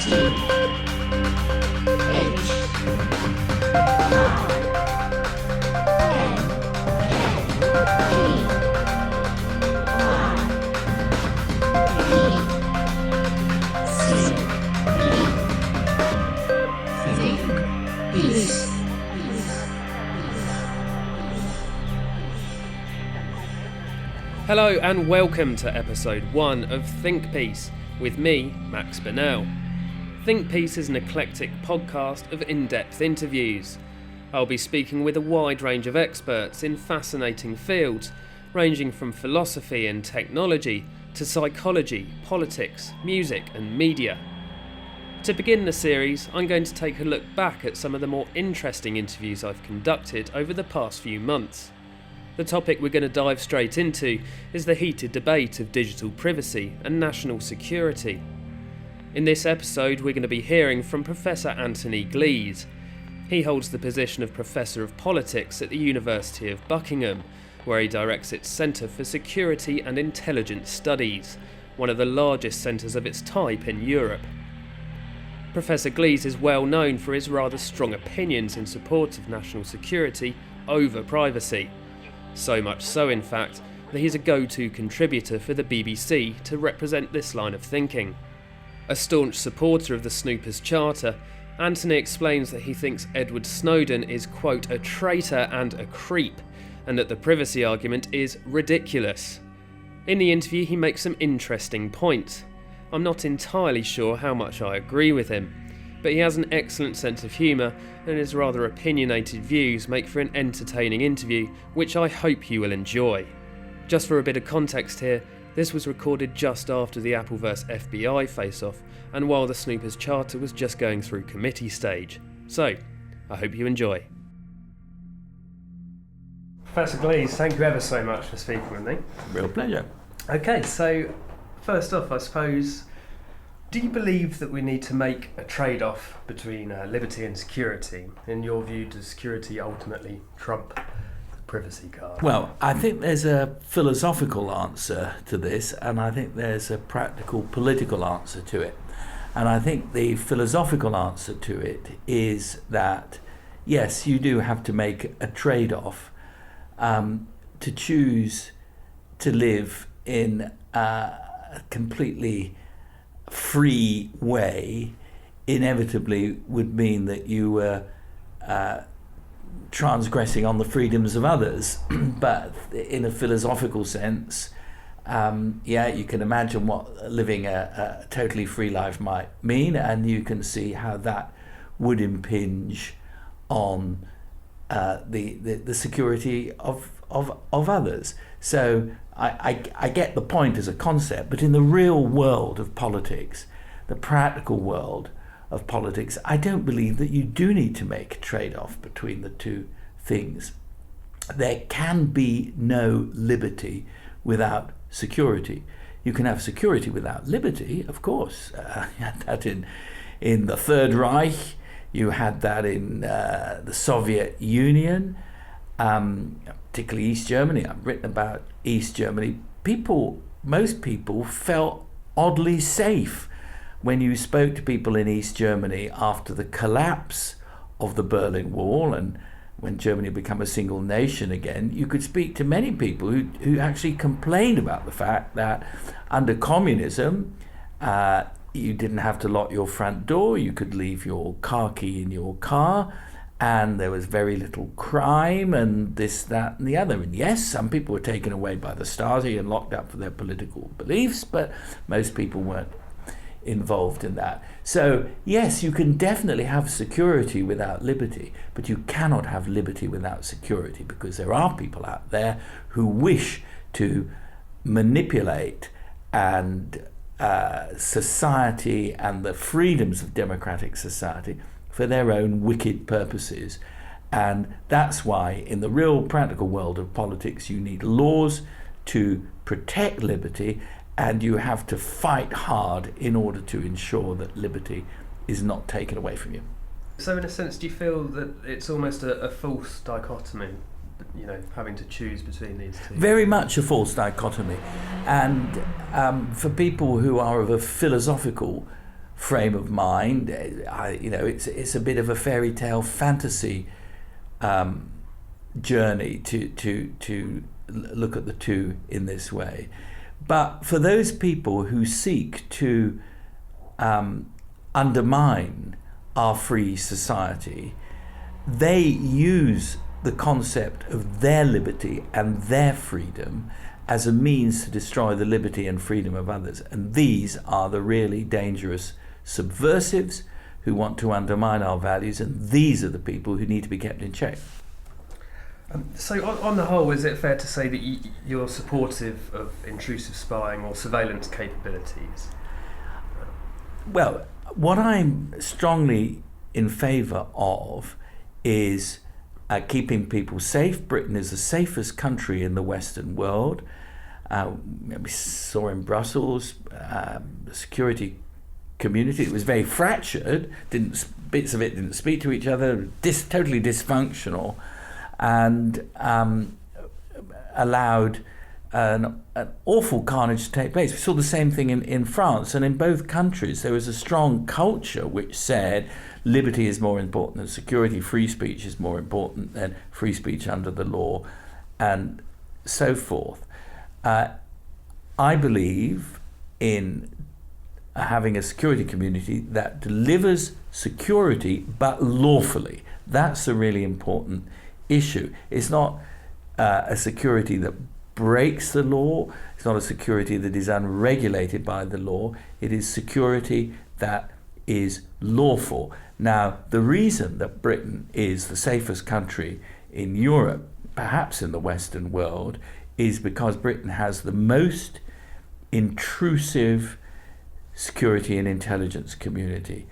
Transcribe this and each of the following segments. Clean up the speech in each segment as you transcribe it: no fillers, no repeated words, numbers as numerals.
Hello and welcome to episode 1 of Think Piece with me, Max Burnell. Think Piece is an eclectic podcast of in-depth interviews. I'll be speaking with a wide range of experts in fascinating fields, ranging from philosophy and technology to psychology, politics, music and media. To begin the series, I'm going to take a look back at some of the more interesting interviews I've conducted over the past few months. The topic we're going to dive straight into is the heated debate of digital privacy and national security. In this episode, we're going to be hearing from Professor Anthony Glees. He holds the position of Professor of Politics at the University of Buckingham, where he directs its Centre for Security and Intelligence Studies, one of the largest centres of its type in Europe. Professor Glees is well known for his rather strong opinions in support of national security over privacy. So much so, in fact, that he's a go-to contributor for the BBC to represent this line of thinking. A staunch supporter of the Snoopers Charter, Anthony explains that he thinks Edward Snowden is, quote, a traitor and a creep, and that the privacy argument is ridiculous. In the interview, he makes some interesting points. I'm not entirely sure how much I agree with him, but he has an excellent sense of humour, and his rather opinionated views make for an entertaining interview, which I hope you will enjoy. Just for a bit of context here, this was recorded just after the Apple vs FBI face-off, and while the Snoopers Charter was just going through committee stage. So, I hope you enjoy. Professor Glees, thank you ever so much for speaking with me. Real pleasure. Okay, so first off, I suppose, do you believe that we need to make a trade-off between liberty and security? In your view, does security ultimately trump the privacy card? Well, I think there's a philosophical answer to this, and I think there's a practical political answer to it. And I think the philosophical answer to it is that, yes, you do have to make a trade-off to choose to live in a completely free way inevitably would mean that you were transgressing on the freedoms of others. But in a philosophical sense, you can imagine what living a totally free life might mean, and you can see how that would impinge on the security of others. So I get the point as a concept, but in the real world of politics, the practical world of politics, I don't believe that you do need to make a trade-off between the two things. There can be no liberty without security. You can have security without liberty, of course. You had that in the Third Reich, you had that in the Soviet Union, particularly East Germany. I've written about East Germany. Most people felt oddly safe when you spoke to people in East Germany after the collapse of the Berlin Wall, and when Germany became a single nation again. You could speak to many people who actually complained about the fact that under communism, you didn't have to lock your front door, you could leave your car key in your car, and there was very little crime and this, that and the other. And yes, some people were taken away by the Stasi and locked up for their political beliefs, but most people weren't involved in that. So yes, you can definitely have security without liberty, but you cannot have liberty without security, because there are people out there who wish to manipulate and society and the freedoms of democratic society for their own wicked purposes. And that's why in the real practical world of politics you need laws to protect liberty, and you have to fight hard in order to ensure that liberty is not taken away from you. So in a sense, do you feel that it's almost a false dichotomy, having to choose between these two? Very much a false dichotomy. And for people who are of a philosophical frame of mind. It's a bit of a fairy tale fantasy journey to look at the two in this way. But for those people who seek to undermine our free society, they use the concept of their liberty and their freedom as a means to destroy the liberty and freedom of others. And these are the really dangerous subversives who want to undermine our values, and these are the people who need to be kept in check. So on the whole, is it fair to say that you're supportive of intrusive spying or surveillance capabilities? Well, what I'm strongly in favour of is keeping people safe. Britain is the safest country in the Western world. We saw in Brussels, the security community, it was very fractured, bits of it didn't speak to each other, totally dysfunctional, and allowed an awful carnage to take place. We saw the same thing in France, and in both countries there was a strong culture which said liberty is more important than security, free speech is more important than free speech under the law, and so forth. I believe in having a security community that delivers security but lawfully. That's a really important issue. It's not a security that breaks the law. It's not a security that is unregulated by the law. It is security that is lawful. Now, the reason that Britain is the safest country in Europe, perhaps in the Western world, is because Britain has the most intrusive security and intelligence community,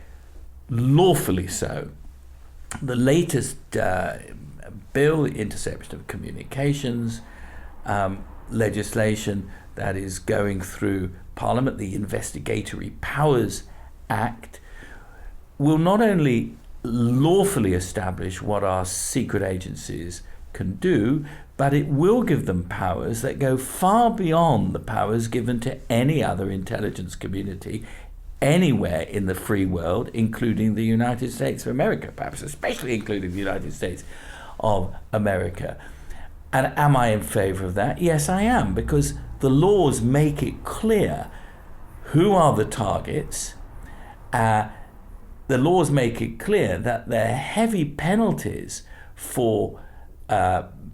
lawfully so. The latest bill, the Interception of Communications legislation that is going through Parliament, the Investigatory Powers Act, will not only lawfully establish what our secret agencies can do, but it will give them powers that go far beyond the powers given to any other intelligence community anywhere in the free world, including the United States of America, perhaps especially including the United States of America. And am I in favor of that? Yes, I am, because the laws make it clear who are the targets. The laws make it clear that there are heavy penalties for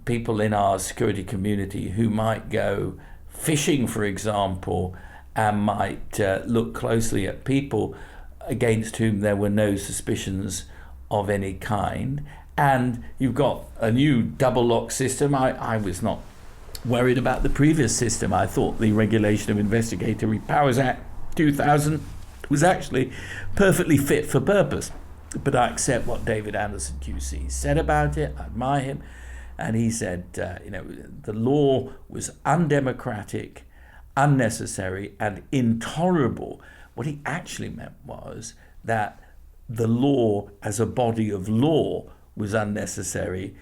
people in our security community who might go fishing, for example, and might look closely at people against whom there were no suspicions of any kind. And you've got a new double lock system. I was not worried about the previous system. I thought the Regulation of Investigatory Powers Act 2000 was actually perfectly fit for purpose. But I accept what David Anderson QC said about it. I admire him. And he said, the law was undemocratic, unnecessary, and intolerable. What he actually meant was that the law as a body of law was unnecessary,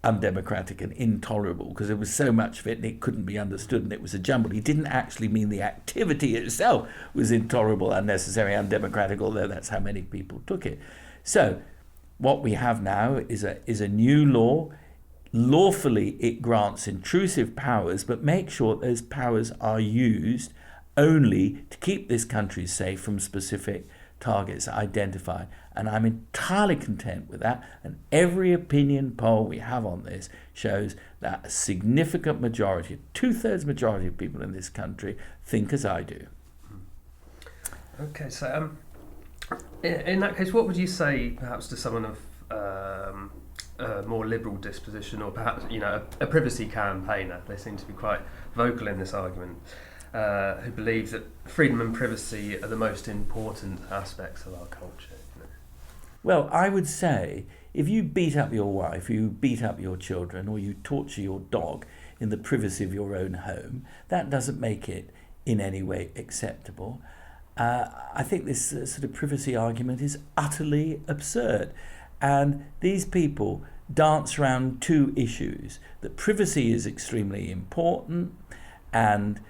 undemocratic, and intolerable, because there was so much of it and it couldn't be understood and it was a jumble. He didn't actually mean the activity itself was intolerable, unnecessary, undemocratic, although that's how many people took it. So what we have now is a new law. Lawfully, it grants intrusive powers, but make sure those powers are used only to keep this country safe from specific targets identified. And I'm entirely content with that. And every opinion poll we have on this shows that a significant majority, a 2/3 majority of people in this country think as I do. Okay, so in that case, what would you say perhaps to someone of a more liberal disposition, or perhaps a privacy campaigner? They seem to be quite vocal in this argument, who believe that freedom and privacy are the most important aspects of our culture. Well, I would say if you beat up your wife, you beat up your children, or you torture your dog in the privacy of your own home, that doesn't make it in any way acceptable. I think this sort of privacy argument is utterly absurd. And these people dance around two issues: that privacy is extremely important, and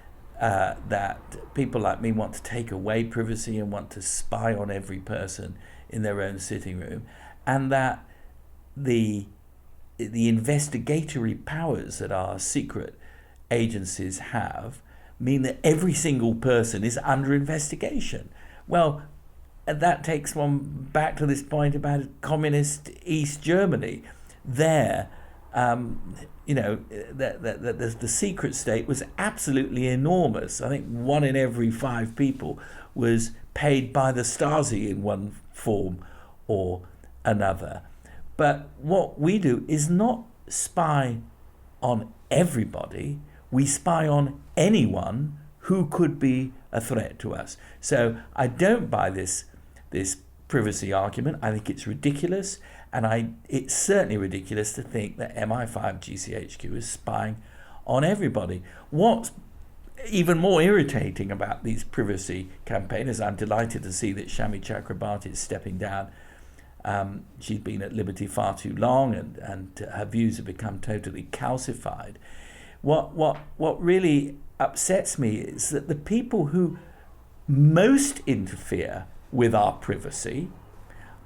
that people like me want to take away privacy and want to spy on every person in their own sitting room, and that the investigatory powers that our secret agencies have mean that every single person is under investigation. Well, that takes one back to this point about communist East Germany. There, the secret state was absolutely enormous. I think 1 in every 5 people was paid by the Stasi in one form or another. But what we do is not spy on everybody. We spy on anyone who could be a threat to us. So I don't buy this privacy argument. I think it's ridiculous, and it's certainly ridiculous to think that MI5 GCHQ is spying on everybody. What's even more irritating about these privacy campaigners, I'm delighted to see that Shami Chakrabarti is stepping down. She's been at liberty far too long, and her views have become totally calcified. What really upsets me is that the people who most interfere with our privacy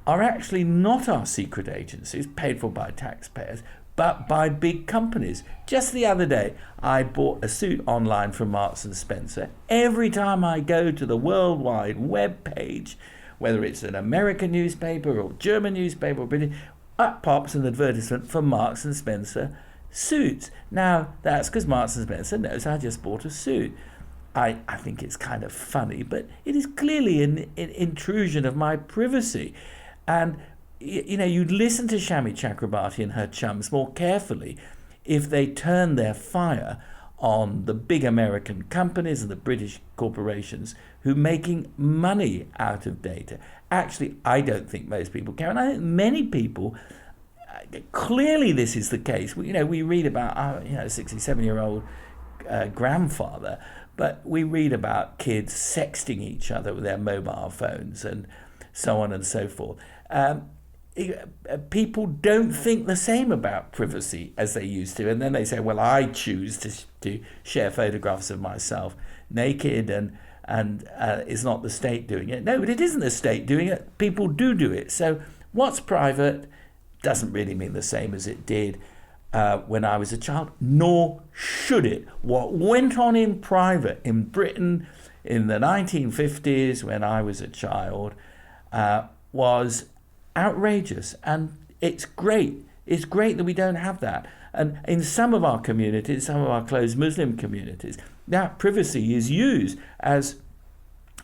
are actually not our secret agencies paid for by taxpayers, but by big companies. Just the other day, I bought a suit online from Marks and Spencer. Every time I go to the worldwide web page, whether it's an American newspaper or German newspaper or British, up pops an advertisement for Marks and Spencer suits. Now, that's because Marks and Spencer knows I just bought a suit. I think it's kind of funny, but it is clearly an intrusion of my privacy. And, you'd listen to Shami Chakrabarti and her chums more carefully if they turned their fire on the big American companies and the British corporations who are making money out of data. Actually, I don't think most people care. And I think many people, clearly this is the case. We read about our 67-year-old grandfather, but we read about kids sexting each other with their mobile phones and so on and so forth. People don't think the same about privacy as they used to, and then they say, well, I choose to share photographs of myself naked, and it's not the state doing it. No, but it isn't the state doing it. People do it. So what's private doesn't really mean the same as it did when I was a child, nor should it. What went on in private in Britain in the 1950s when I was a child was outrageous, and it's great. It's great that we don't have that. And in some of our communities, some of our closed Muslim communities, that privacy is used as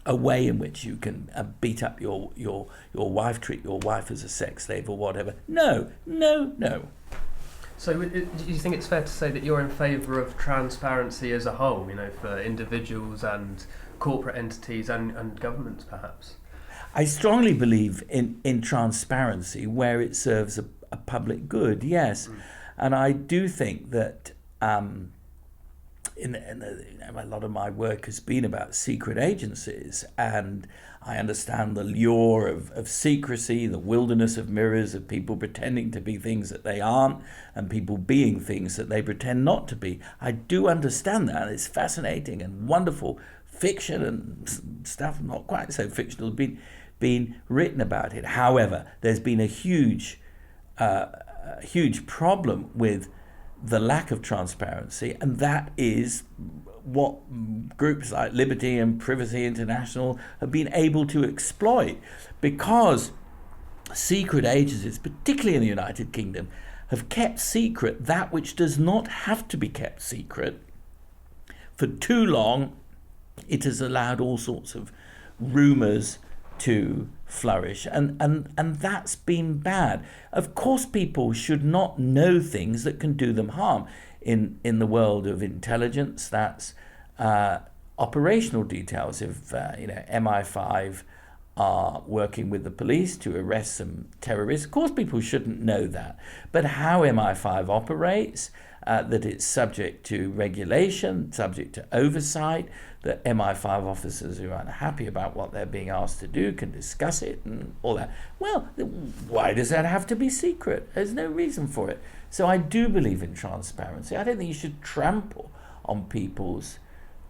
a way in which you can beat up your wife, treat your wife as a sex slave or whatever. No. So do you think it's fair to say that you're in favour of transparency as a whole, for individuals and corporate entities and governments perhaps? I strongly believe in transparency where it serves a public good, yes. And I do think that a lot of my work has been about secret agencies, and I understand the lure of secrecy, the wilderness of mirrors, of people pretending to be things that they aren't and people being things that they pretend not to be. I do understand that. It's fascinating and wonderful. Fiction and stuff not quite so fictional been written about it. However, there's been a huge problem with the lack of transparency, and that is what groups like Liberty and Privacy International have been able to exploit, because secret agencies, particularly in the United Kingdom, have kept secret that which does not have to be kept secret for too long. It has allowed all sorts of rumours to flourish, and that's been bad. Of course, people should not know things that can do them harm. In the world of intelligence, that's operational details. If MI5 are working with the police to arrest some terrorists, of course people shouldn't know that. But how MI5 operates, that it's subject to regulation, subject to oversight, that MI5 officers who are unhappy about what they're being asked to do can discuss it and all that. Well, why does that have to be secret? There's no reason for it. So I do believe in transparency. I don't think you should trample on people's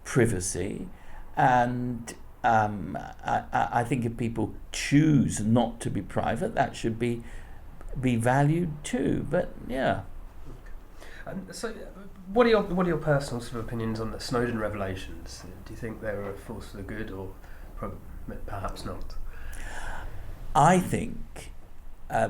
privacy, and I think if people choose not to be private, that should be valued too. But yeah. So, what are your personal sort of opinions on the Snowden revelations? Do you think they were a force for the good, or perhaps not? I think,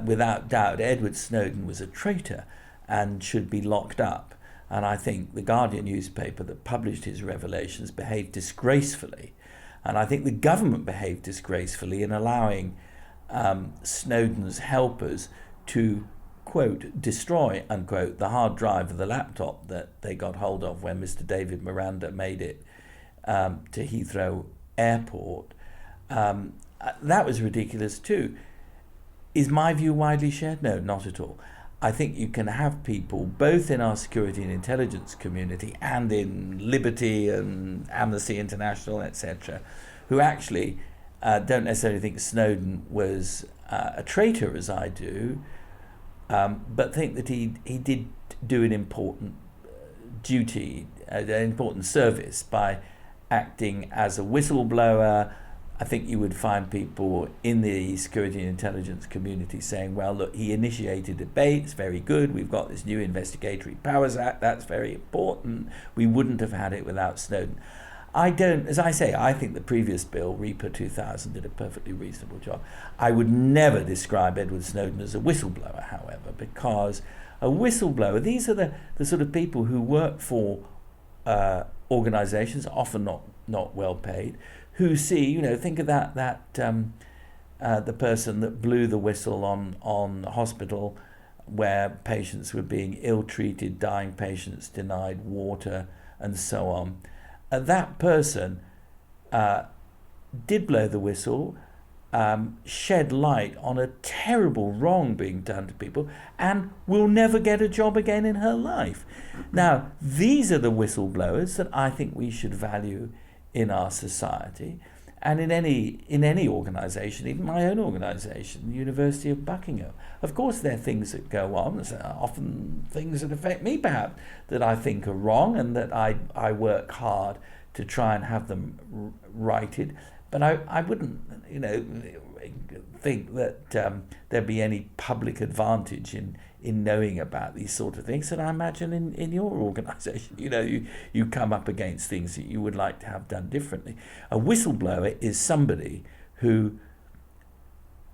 without doubt, Edward Snowden was a traitor and should be locked up. And I think the Guardian newspaper that published his revelations behaved disgracefully. And I think the government behaved disgracefully in allowing Snowden's helpers to, quote, destroy, unquote, the hard drive of the laptop that they got hold of when Mr. David Miranda made it to Heathrow Airport. That was ridiculous too. Is my view widely shared? No, not at all. I think you can have people, both in our security and intelligence community and in Liberty and Amnesty International, etc., who actually don't necessarily think Snowden was a traitor, as I do, but think that he did do an important duty, an important service by acting as a whistleblower. I think you would find people in the security and intelligence community saying, well, look, he initiated debate, it's very good, we've got this new Investigatory Powers Act, that's very important, we wouldn't have had it without Snowden. As I say, I think the previous bill, REPA 2000, did a perfectly reasonable job. I would never describe Edward Snowden as a whistleblower, however, because a whistleblower, these are the sort of people who work for organisations, often not well paid, who see, think of that the person that blew the whistle on the hospital where patients were being ill-treated, dying patients denied water and so on. That person did blow the whistle, shed light on a terrible wrong being done to people, and will never get a job again in her life. Now, these are the whistleblowers that I think we should value in our society, and in any organisation, even my own organisation, the University of Buckingham. Of course, there are things that go on, often things that affect me perhaps, that I think are wrong and that I work hard to try and have them righted. But I wouldn't, think that there'd be any public advantage in knowing about these sort of things. And I imagine in your organisation, you come up against things that you would like to have done differently. A whistleblower is somebody who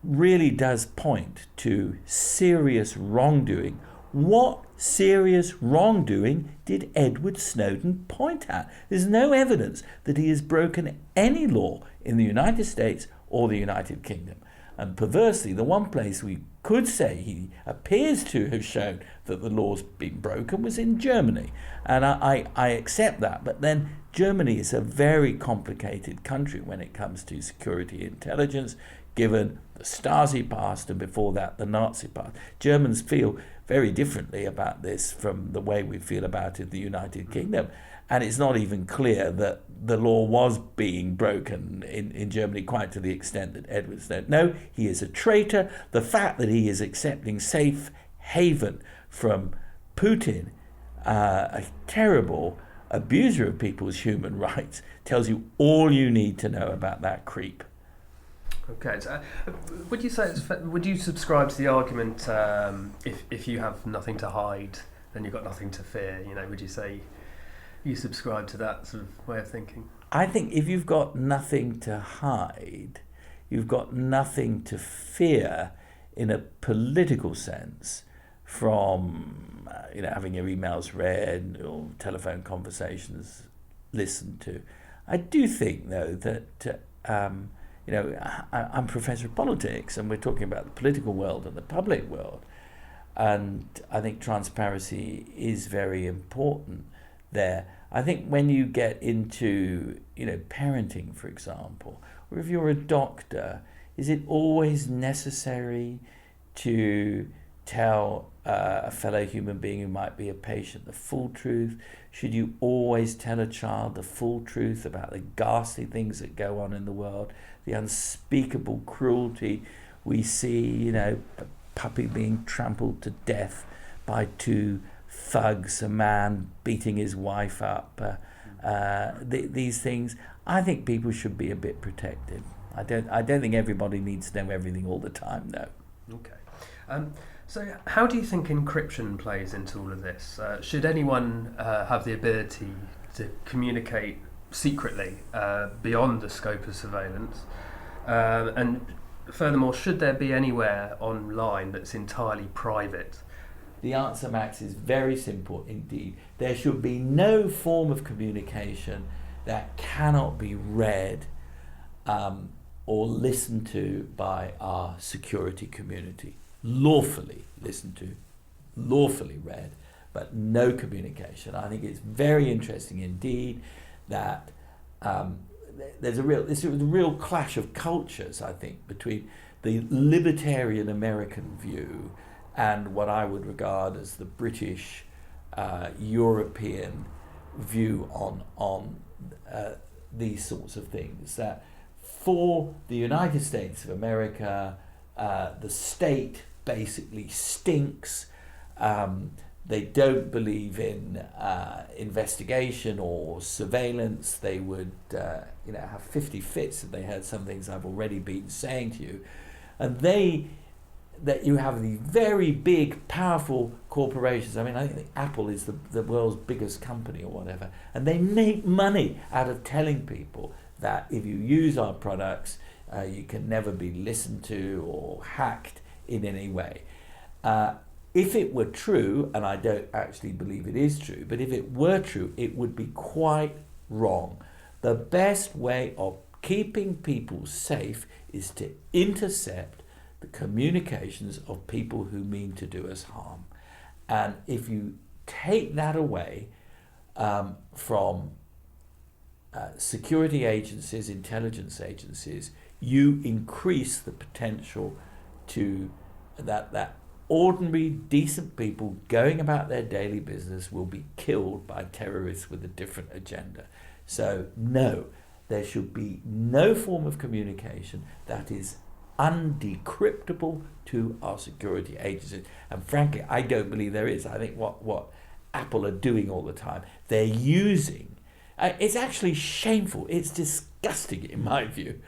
really does point to serious wrongdoing. What serious wrongdoing did Edward Snowden point at? There's no evidence that he has broken any law in the United States or the United Kingdom. And perversely, the one place we could say he appears to have shown that the law's been broken was in Germany. And I accept that. But then Germany is a very complicated country when it comes to security intelligence, given the Stasi past and before that the Nazi past. Germans feel very differently about this from the way we feel about it in the United Kingdom. And it's not even clear that the law was being broken in Germany quite to the extent that Edward Snowden. No, he is a traitor. The fact that he is accepting safe haven from Putin, a terrible abuser of people's human rights, tells you all you need to know about that creep. Okay, so would you subscribe to the argument if you have nothing to hide, then you've got nothing to fear? Would you say you subscribe to that sort of way of thinking? I think if you've got nothing to hide, you've got nothing to fear in a political sense from having your emails read or telephone conversations listened to. I do think, though, that I'm a professor of politics, and we're talking about the political world and the public world, and I think transparency is very important there. I think when you get into parenting, for example, or if you're a doctor, is it always necessary to tell a fellow human being who might be a patient the full truth? Should you always tell a child the full truth about the ghastly things that go on in the world, the unspeakable cruelty we see, a puppy being trampled to death by two thugs, a man beating his wife up, these things, I think people should be a bit protected. I don't think everybody needs to know everything all the time, no. Okay. So how do you think encryption plays into all of this? Should anyone have the ability to communicate secretly beyond the scope of surveillance? And furthermore, should there be anywhere online that's entirely private? The answer, Max, is very simple indeed. There should be no form of communication that cannot be read or listened to by our security community. Lawfully listened to, lawfully read, but no communication. I think it's very interesting indeed that there's a real clash of cultures, I think, between the libertarian American view and what I would regard as the British European view on these sorts of things. That for the United States of America, the state basically stinks. They don't believe in investigation or surveillance. They would have 50 fits if they heard some things I've already been saying to you. And that you have these very big, powerful corporations. I mean, I think Apple is the world's biggest company or whatever. And they make money out of telling people that if you use our products, you can never be listened to or hacked in any way. If it were true, and I don't actually believe it is true, but if it were true, it would be quite wrong. The best way of keeping people safe is to intercept the communications of people who mean to do us harm. And if you take that away from security agencies, intelligence agencies, you increase the potential to that ordinary, decent people going about their daily business will be killed by terrorists with a different agenda. So no, there should be no form of communication that is undecryptable to our security agencies. And frankly, I don't believe there is. I think what Apple are doing all the time, they're using, it's actually shameful. It's disgusting in my view.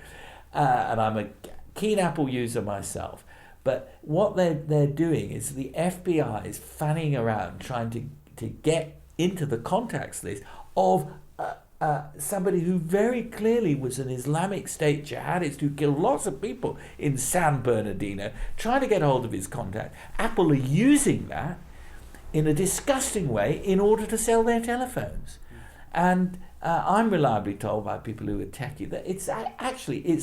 And I'm a keen Apple user myself. But what they're doing is the FBI is fanning around trying to get into the contacts list of somebody who very clearly was an Islamic State jihadist who killed lots of people in San Bernardino, trying to get hold of his contact. Apple are using that in a disgusting way in order to sell their telephones. And I'm reliably told by people who are techie that it's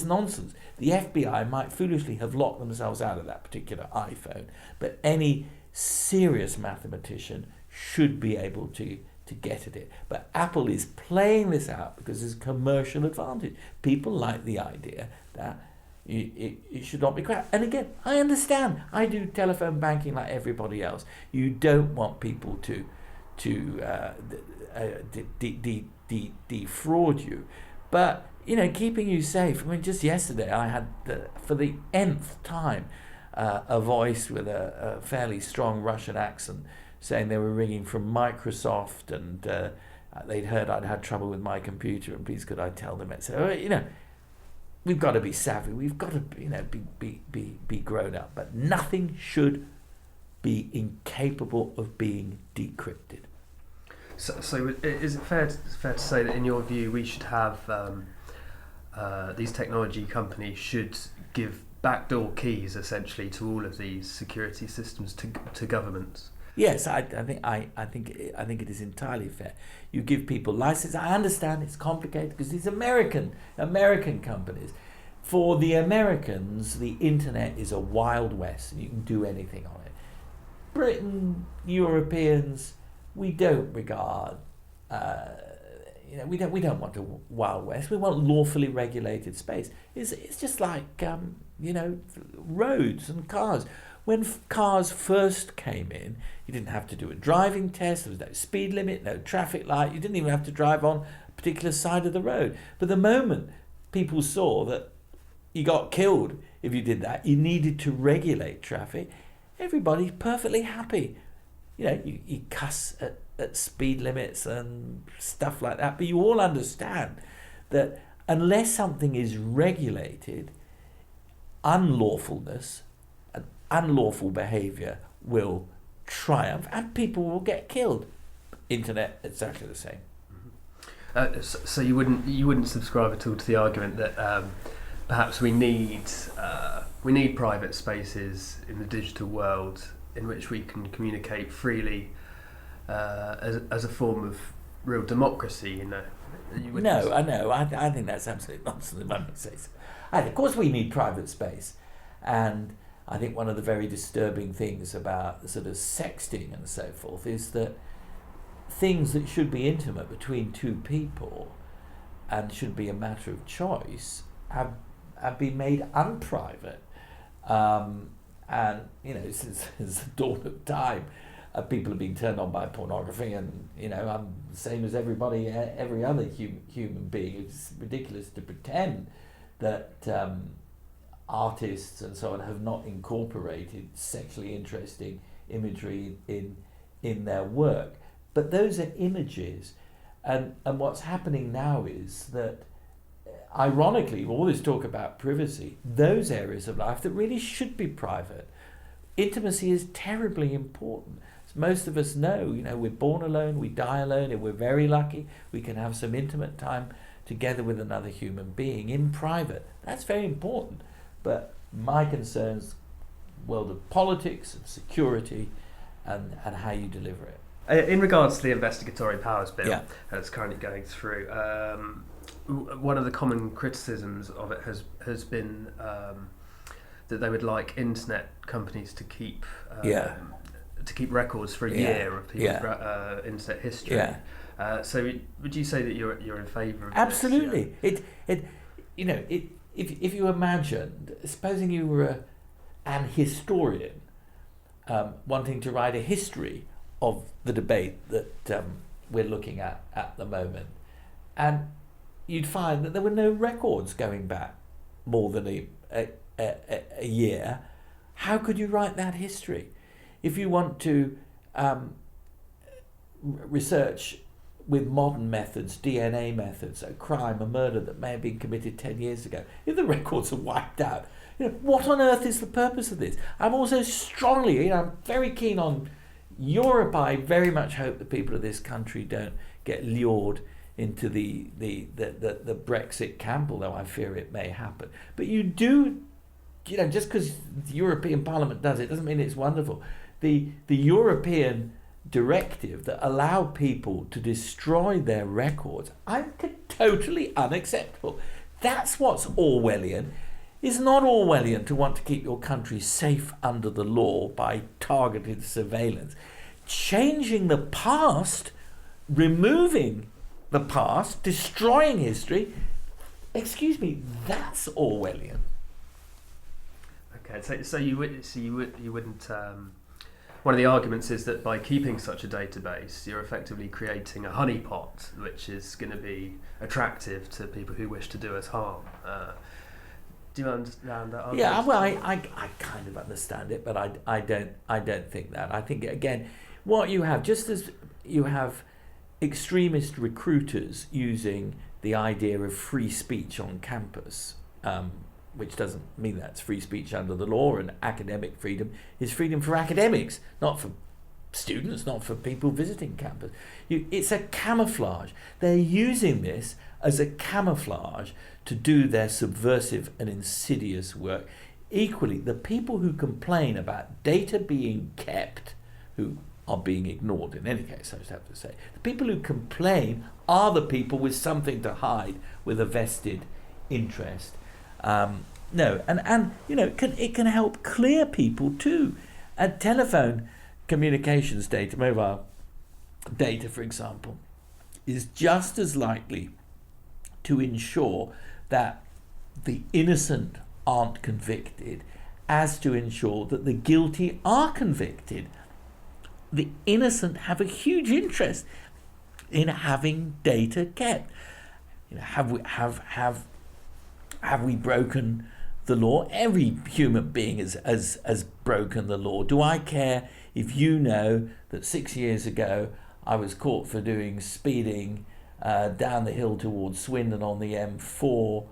nonsense. The FBI might foolishly have locked themselves out of that particular iPhone, but any serious mathematician should be able to get at it. But Apple is playing this out because there's commercial advantage. People like the idea that it should not be cracked. And again, I understand. I do telephone banking like everybody else. You don't want people to defraud you, but keeping you safe. I mean, just yesterday I had for the nth time a voice with a fairly strong Russian accent saying they were ringing from Microsoft and they'd heard I'd had trouble with my computer and please could I tell them it. So we've got to be savvy. We've got to be grown up. But nothing should be incapable of being decrypted. So is it fair to say that in your view we should have these technology companies should give backdoor keys essentially to all of these security systems to governments? Yes, I think it is entirely fair. You give people license. I understand it's complicated because these American companies. For the Americans, the internet is a wild west, and you can do anything on it. Britain, Europeans, we don't regard. We don't want a wild west. We want lawfully regulated space. It's just like roads and cars. When cars first came in, you didn't have to do a driving test. There was no speed limit, no traffic light. You didn't even have to drive on a particular side of the road. But the moment people saw that you got killed if you did that, you needed to regulate traffic, everybody's perfectly happy. You cuss at at speed limits and stuff like that. But you all understand that unless something is regulated, unlawfulness and unlawful behaviour will triumph and people will get killed. Internet, exactly the same. So you wouldn't subscribe at all to the argument that perhaps we need private spaces in the digital world in which we can communicate freely as a form of real democracy, you know? No, I know. I think that's absolute nonsense if I may say so. Of course we need private space. And I think one of the very disturbing things about sort of sexting and so forth is that things that should be intimate between two people and should be a matter of choice have been made unprivate. And, you know, since the dawn of time, people have been turned on by pornography, and, you know, I'm the same as everybody, every other human being. It's ridiculous to pretend that artists and so on have not incorporated sexually interesting imagery in their work. But those are images, and what's happening now is that, ironically, all this talk about privacy, those areas of life that really should be private, intimacy is terribly important. As most of us know, you know, we're born alone, we die alone, and we're very lucky we can have some intimate time together with another human being in private. That's very important. But my concerns, world of politics and security, and how you deliver it. In regards to the investigatory powers bill that's currently going through, one of the common criticisms of it has been that they would like internet companies to keep records for a year of people's internet history. So would you say that you're in favour of Absolutely. This? If you imagined, supposing you were an historian wanting to write a history of the debate that we're looking at the moment, and you'd find that there were no records going back more than a year. How could you write that history? If you want to research with modern methods, DNA methods, a crime, a murder that may have been committed 10 years ago, if the records are wiped out, you know, what on earth is the purpose of this? I'm also strongly, I'm very keen on Europe. I very much hope the people of this country don't get lured into the Brexit camp, although I fear it may happen. But you do, you know, just because the European Parliament does it doesn't mean it's wonderful. The European directive that allow people to destroy their records, I'm totally unacceptable. That's what's Orwellian. It's not Orwellian to want to keep your country safe under the law by targeted surveillance. Changing the past, removing the past, destroying history, excuse me, that's Orwellian. Okay, so you wouldn't. One of the arguments is that by keeping such a database, you're effectively creating a honeypot, which is going to be attractive to people who wish to do us harm. Do you understand that argument? Yeah, well, I kind of understand it, but I don't think that. I think, again, what you have, just as you have extremist recruiters using the idea of free speech on campus, which doesn't mean that's free speech under the law, and academic freedom is freedom for academics, not for students, not for people visiting campus. It's a camouflage. They're using this as a camouflage to do their subversive and insidious work. Equally, the people who complain about data being kept, who are being ignored in any case, I just have to say, the people who complain are the people with something to hide, with a vested interest. No, and you know, it can help clear people too. And telephone communications data, mobile data, for example, is just as likely to ensure that the innocent aren't convicted as to ensure that the guilty are convicted. The innocent have a huge interest in having data kept. You know, have we broken the law? Every human being has broken the law. Do I care if you know that 6 years ago I was caught for doing speeding down the hill towards Swindon on the M4.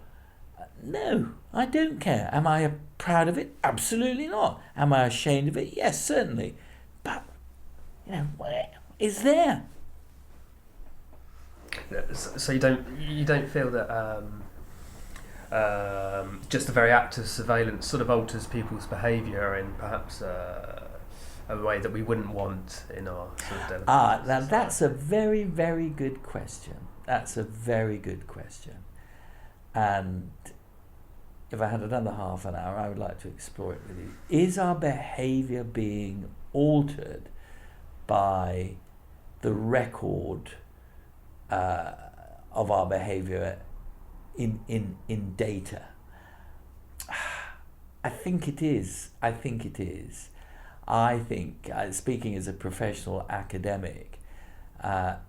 No, I don't care. Am I proud of it? Absolutely not. Am I ashamed of it? Yes, certainly. But, where is there? So you don't feel that just the very act of surveillance sort of alters people's behaviour in perhaps a way that we wouldn't want in our sort of democratic now society? that's a very, very good question. That's a very good question. And if I had another half an hour, I would like to explore it with you. Is our behaviour being altered by the record of our behaviour in data? I think it is. I think, speaking as a professional academic, I'm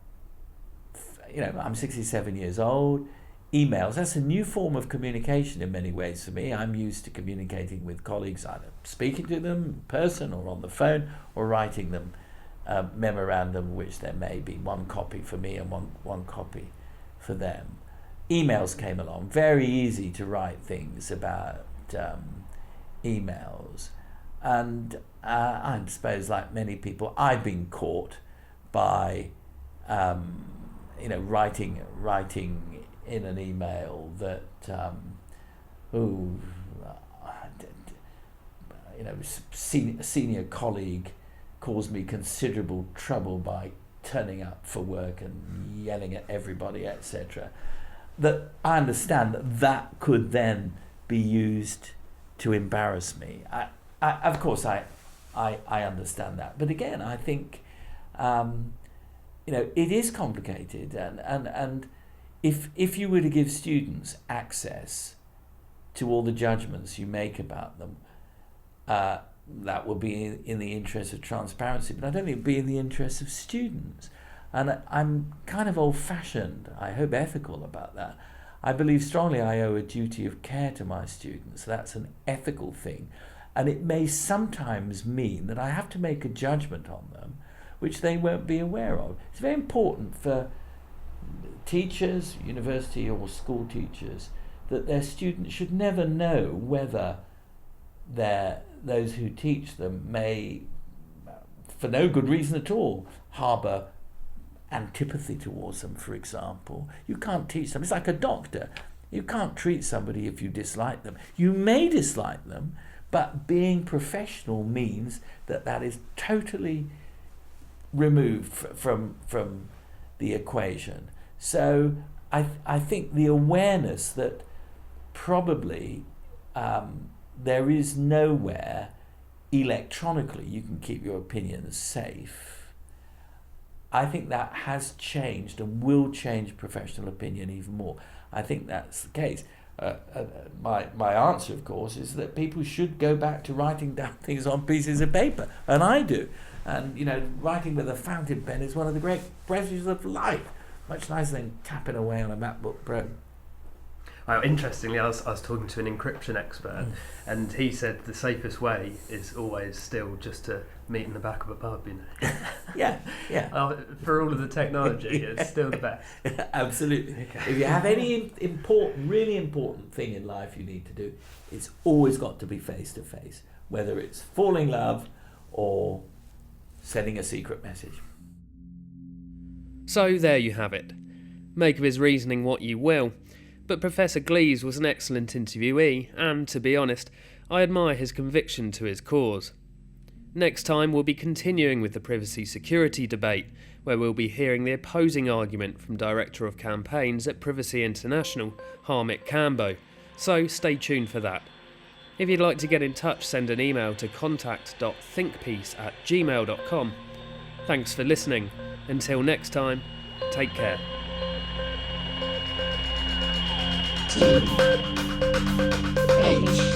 67 years old. Emails, that's a new form of communication in many ways for me. I'm used to communicating with colleagues, either speaking to them in person or on the phone, or writing them a memorandum, which there may be one copy for me and one copy for them. Emails came along, very easy to write things about emails. And I suppose, like many people, I've been caught by writing in an email that senior colleague caused me considerable trouble by turning up for work and yelling at everybody, etc. That I understand that could then be used to embarrass me. I of course I understand that, but again I think it is complicated, and if you were to give students access to all the judgments you make about them, that would be in the interest of transparency, but I don't think it would be in the interest of students. And I'm kind of old-fashioned, I hope ethical about that. I believe strongly I owe a duty of care to my students. That's an ethical thing. And it may sometimes mean that I have to make a judgment on them, which they won't be aware of. It's very important for teachers, university or school teachers, that their students should never know whether those who teach them may, for no good reason at all, harbour antipathy towards them, for example. You can't teach them. It's like a doctor. You can't treat somebody if you dislike them. You may dislike them, but being professional means that is totally removed from the equation. So I think the awareness that probably there is nowhere electronically you can keep your opinions safe, I think that has changed and will change professional opinion even more. I think that's the case. My answer, of course, is that people should go back to writing down things on pieces of paper, and I do. And writing with a fountain pen is one of the great pleasures of life, much nicer than tapping away on a MacBook Pro. Interestingly, I was talking to an encryption expert, and he said the safest way is always still just to meet in the back of a pub, Yeah. For all of the technology, it's still the best. Absolutely. Okay. If you have any really important thing in life you need to do, it's always got to be face to face, whether it's falling in love or sending a secret message. So there you have it. Make of his reasoning what you will. But Professor Glees was an excellent interviewee, and, to be honest, I admire his conviction to his cause. Next time we'll be continuing with the privacy security debate, where we'll be hearing the opposing argument from Director of Campaigns at Privacy International, Harmit Kambo, so stay tuned for that. If you'd like to get in touch, send an email to contact.thinkpiece@gmail.com. Thanks for listening. Until next time, take care. H